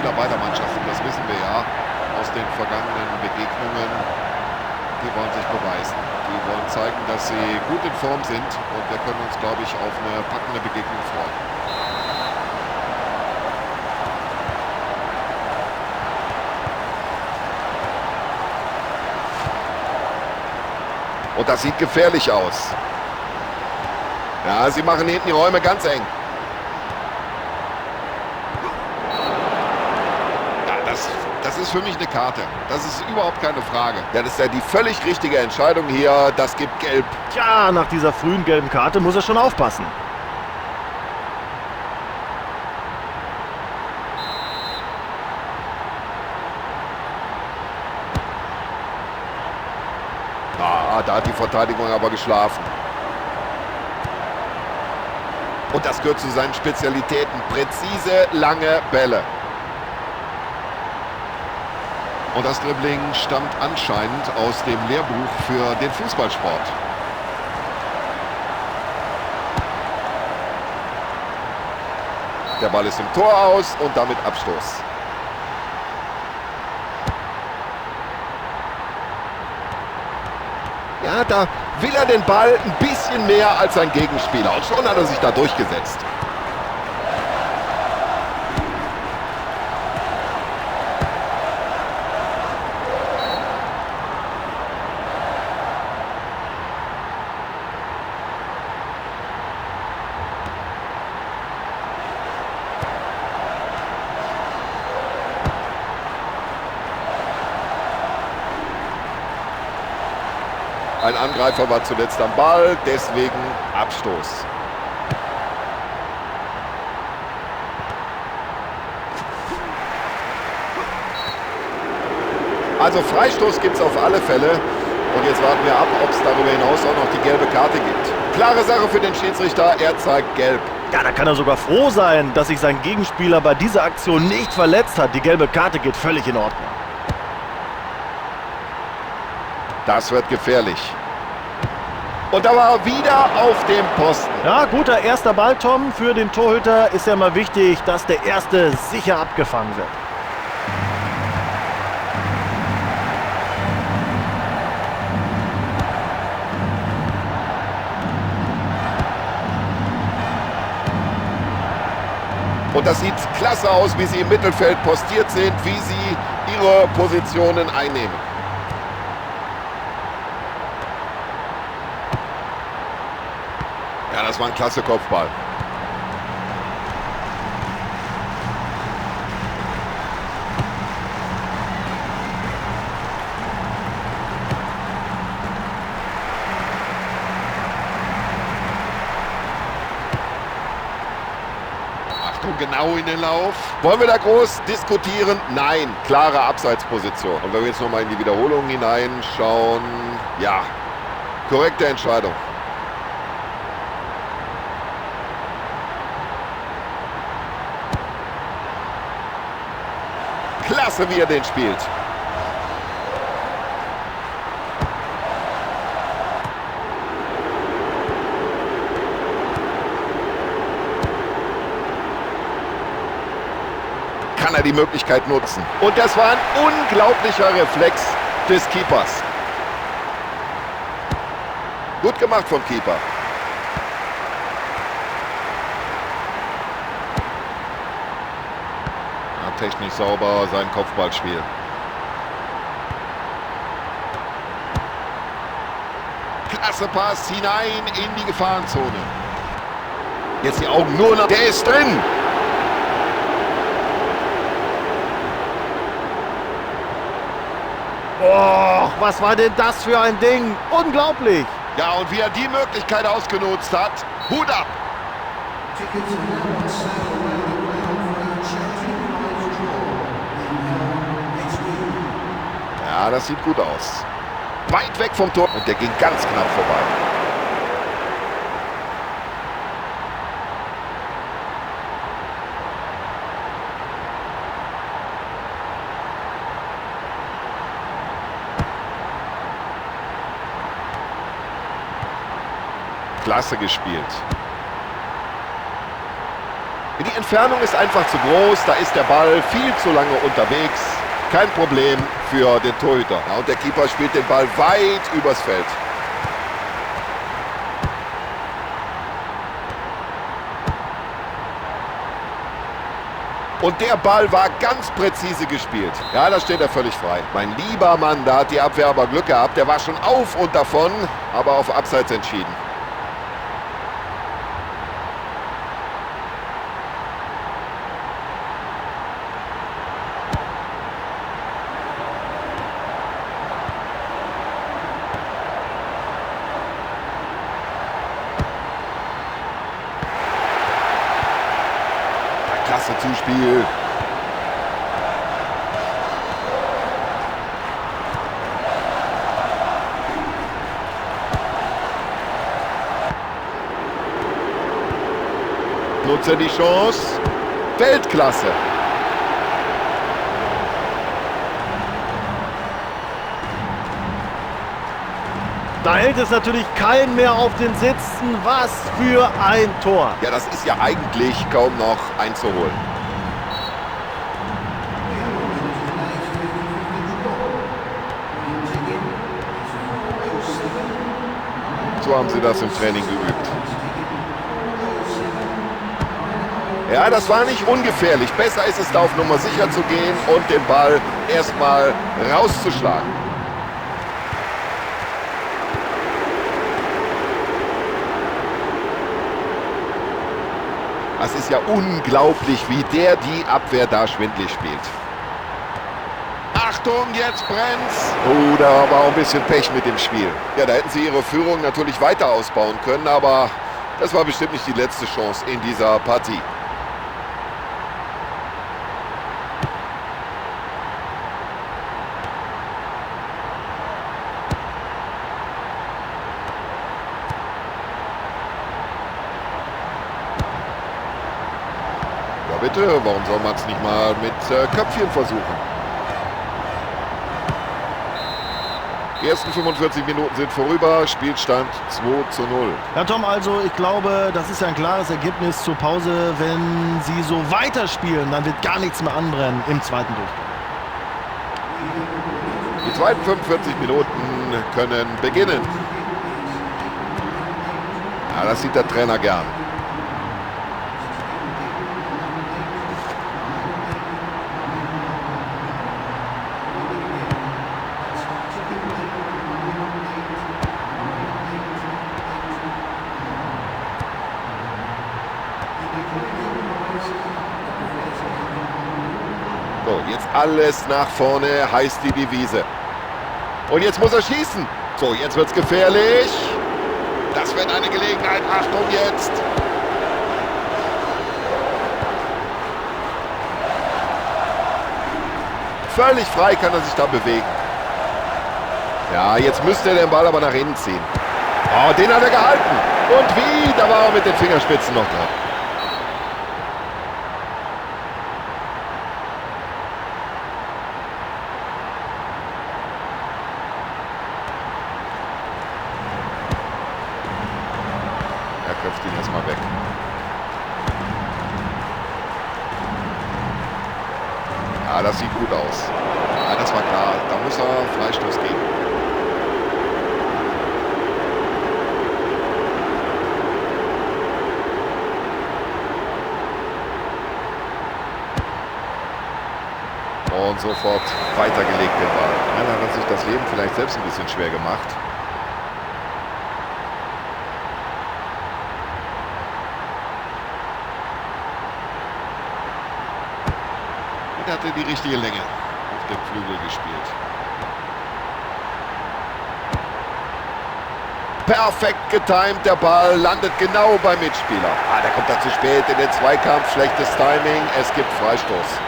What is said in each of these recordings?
Spieler beider Mannschaften, das wissen wir ja aus den vergangenen Begegnungen. Die wollen sich beweisen. Die wollen zeigen, dass sie gut in Form sind. Und wir können uns, glaube ich, auf eine packende Begegnung freuen. Und das sieht gefährlich aus. Ja, sie machen hinten die Räume ganz eng. Ja, das ist für mich eine Karte. Das ist überhaupt keine Frage. Ja, das ist ja die völlig richtige Entscheidung hier. Das gibt Gelb. Tja, nach dieser frühen gelben Karte muss er schon aufpassen. Da hat die Verteidigung aber geschlafen. Und das gehört zu seinen Spezialitäten. Präzise, lange Bälle. Und das Dribbling stammt anscheinend aus dem Lehrbuch für den Fußballsport. Der Ball ist im Tor aus und damit Abstoß. Ja, da will er den Ball ein bisschen mehr als sein Gegenspieler. Und schon hat er sich da durchgesetzt. Ein Angreifer war zuletzt am Ball, deswegen Abstoß. Also Freistoß gibt es auf alle Fälle. Und jetzt warten wir ab, ob es darüber hinaus auch noch die gelbe Karte gibt. Klare Sache für den Schiedsrichter, er zeigt gelb. Ja, da kann er sogar froh sein, dass sich sein Gegenspieler bei dieser Aktion nicht verletzt hat. Die gelbe Karte geht völlig in Ordnung. Das wird gefährlich. Und da war er wieder auf dem Posten. Ja, guter erster Ball, Tom. Für den Torhüter ist ja mal wichtig, dass der erste sicher abgefangen wird. Und das sieht klasse aus, wie sie im Mittelfeld postiert sind, wie sie ihre Positionen einnehmen. Ja, das war ein klasse Kopfball. Achtung, genau in den Lauf. Wollen wir da groß diskutieren? Nein, klare Abseitsposition. Und wenn wir jetzt nochmal in die Wiederholung hineinschauen, ja, korrekte Entscheidung. Klasse, wie er den spielt. Kann er die Möglichkeit nutzen. Und das war ein unglaublicher Reflex des Keepers. Gut gemacht vom Keeper. Technisch sauber sein Kopfballspiel. Klasse Pass hinein in die Gefahrenzone. Jetzt die Augen nur noch. Der ist drin. Boah, was war denn das für ein Ding? Unglaublich. Ja, und wie er die Möglichkeit ausgenutzt hat. Hut ab. Ja, das sieht gut aus. Weit weg vom Tor und der ging ganz knapp vorbei. Klasse gespielt. Die Entfernung ist einfach zu groß, da ist der Ball viel zu lange unterwegs. Kein Problem für den Torhüter. Ja, und der Keeper spielt den Ball weit übers Feld. Und der Ball war ganz präzise gespielt. Ja, da steht er völlig frei. Mein lieber Mann, da hat die Abwehr aber Glück gehabt. Der war schon auf und davon, aber auf Abseits entschieden. Klasse Zuspiel. Nutze die Chance. Weltklasse. Da hält es natürlich keinen mehr auf den Sitzen. Was für ein Tor. Ja, das ist ja eigentlich kaum noch einzuholen. So haben sie das im Training geübt. Ja, das war nicht ungefährlich. Besser ist es da auf Nummer sicher zu gehen und den Ball erstmal rauszuschlagen. Das ist ja unglaublich, wie der die Abwehr da schwindlig spielt. Achtung, jetzt brennt's. Oh, da war auch ein bisschen Pech mit dem Spiel. Ja, da hätten sie ihre Führung natürlich weiter ausbauen können, aber das war bestimmt nicht die letzte Chance in dieser Partie. Bitte, warum soll man es nicht mal mit Köpfchen versuchen? Die ersten 45 Minuten sind vorüber, Spielstand 2:0. Ja, Tom, also ich glaube, das ist ja ein klares Ergebnis zur Pause. Wenn sie so weiterspielen, dann wird gar nichts mehr anbrennen im zweiten Durchgang. Die zweiten 45 Minuten können beginnen. Ja, das sieht der Trainer gern. So, jetzt alles nach vorne heißt die Devise. Und jetzt muss er schießen. So, jetzt wird's gefährlich. Das wird eine Gelegenheit. Achtung jetzt. Völlig frei kann er sich da bewegen. Ja, jetzt müsste er den Ball aber nach innen ziehen. Oh, den hat er gehalten. Und wie? Da war er mit den Fingerspitzen noch dran. Er köpft ihn erstmal weg. Ja, das sieht gut aus. Ja, das war klar. Da muss er Freistoß geben. Und sofort weitergelegt den Ball. Ja, dann hat sich das Leben vielleicht selbst ein bisschen schwer gemacht. Er hatte die richtige Länge auf dem Flügel gespielt. Perfekt getimt, der Ball landet genau beim Mitspieler. Ah, der kommt da zu spät in den Zweikampf, schlechtes Timing, es gibt Freistoß.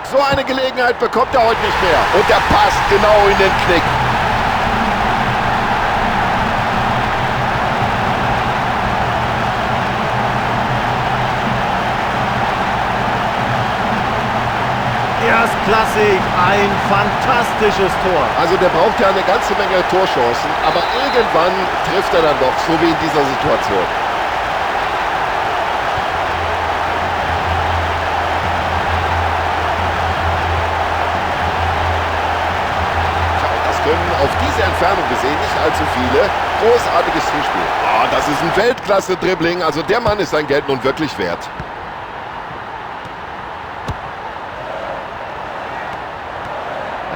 So eine Gelegenheit bekommt er heute nicht mehr. Und der passt genau in den Knick. erstklassig, ein fantastisches Tor. Also der braucht ja eine ganze Menge Torchancen, aber irgendwann trifft er dann doch, so wie in dieser Situation. Auf diese Entfernung gesehen nicht allzu viele. Großartiges Zuspiel. Oh, das ist ein Weltklasse-Dribbling. Also der Mann ist sein Geld nun wirklich wert.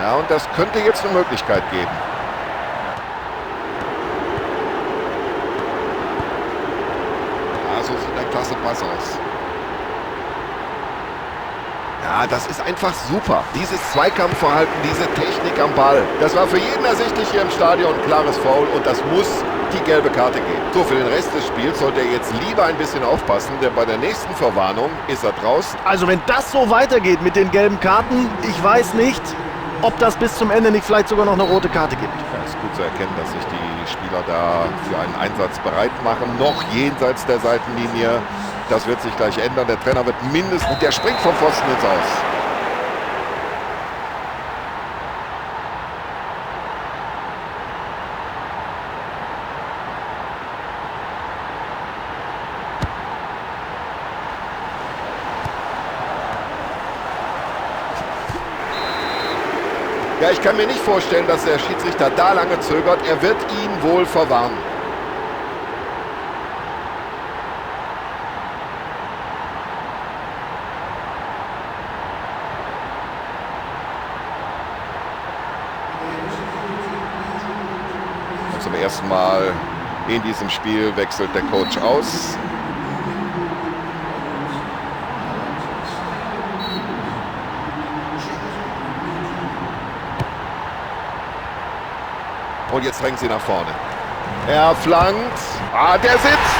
Ja, und das könnte jetzt eine Möglichkeit geben. Ja, so sieht ein klasse Pass aus. Ja, das ist einfach super. Dieses Zweikampfverhalten, diese Technik am Ball. Das war für jeden ersichtlich hier im Stadion ein klares Foul und das muss die gelbe Karte geben. So, für den Rest des Spiels sollte er jetzt lieber ein bisschen aufpassen, denn bei der nächsten Verwarnung ist er draußen. Also wenn das so weitergeht mit den gelben Karten, ich weiß nicht, ob das bis zum Ende nicht vielleicht sogar noch eine rote Karte gibt. Ja, ist gut zu erkennen, dass sich die Spieler da für einen Einsatz bereit machen. Noch jenseits der Seitenlinie. Das wird sich gleich ändern. Der Trainer wird mindestens... Der springt vom Pfosten ins Aus. Ja, ich kann mir nicht vorstellen, dass der Schiedsrichter da lange zögert. Er wird ihn wohl verwarnen. Zum ersten Mal in diesem Spiel wechselt der Coach aus. Und jetzt drängen sie nach vorne. Er flankt. Ah, der sitzt.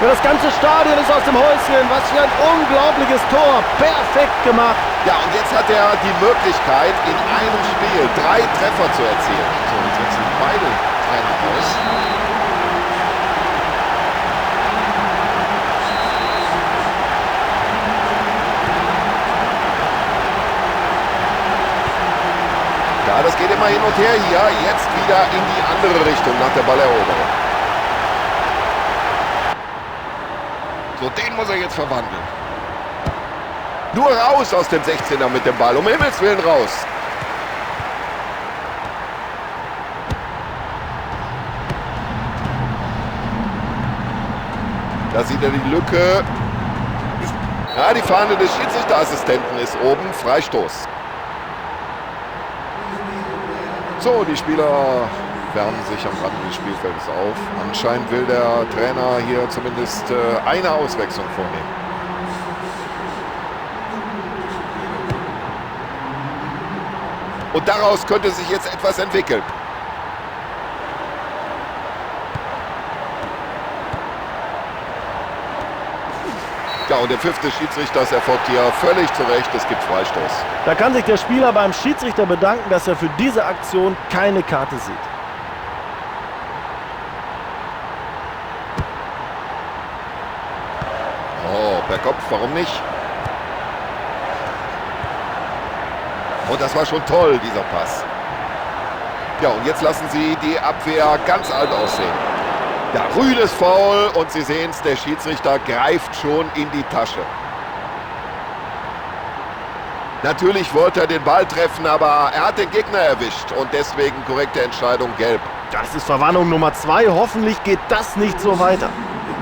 Ja, das ganze Stadion ist aus dem Häuschen. Was für ein unglaubliches Tor. Perfekt gemacht. Ja, und jetzt hat er die Möglichkeit, in einem Spiel 3 Treffer zu erzielen. So, jetzt wechseln beide Trainer aus. Ja, das geht immer hin und her hier. Jetzt wieder in die andere Richtung nach der Balleroberung. So, den muss er jetzt verwandeln. Nur raus aus dem 16er mit dem Ball. Um Himmels Willen raus. Da sieht er die Lücke. Ja, die Fahne des Schiedsrichterassistenten ist oben. Freistoß. So, die Spieler wärmen sich am Rand des Spielfeldes auf. Anscheinend will der Trainer hier zumindest eine Auswechslung vornehmen. Und daraus könnte sich jetzt etwas entwickeln. Ja, und der Pfiff des Schiedsrichters erfolgt hier völlig zu Recht. Es gibt Freistoß. Da kann sich der Spieler beim Schiedsrichter bedanken, dass er für diese Aktion keine Karte sieht. Oh, per Kopf, warum nicht? Und das war schon toll, dieser Pass. Ja, und jetzt lassen sie die Abwehr ganz alt aussehen. Ja, rüdes Foul und Sie sehen es, der Schiedsrichter greift schon in die Tasche. Natürlich wollte er den Ball treffen, aber er hat den Gegner erwischt und deswegen korrekte Entscheidung, gelb. Das ist Verwarnung Nummer 2. Hoffentlich geht das nicht so weiter.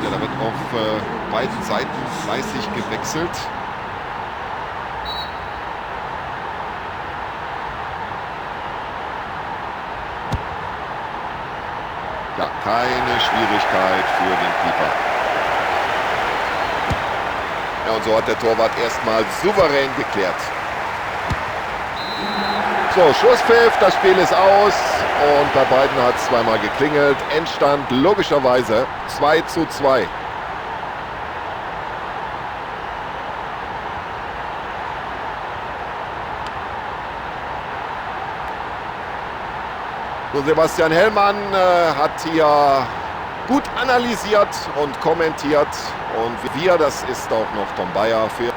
Ja, da wird auf beiden Seiten fleißig gewechselt. Ja, keine Schwierigkeit für den Keeper. Ja, und so hat der Torwart erstmal souverän geklärt. So, Schusspfiff, das Spiel ist aus und bei beiden hat es zweimal geklingelt. Endstand logischerweise 2:2. So, Sebastian Hellmann hat hier gut analysiert und kommentiert. Und wir, das ist auch noch Tom Bayer für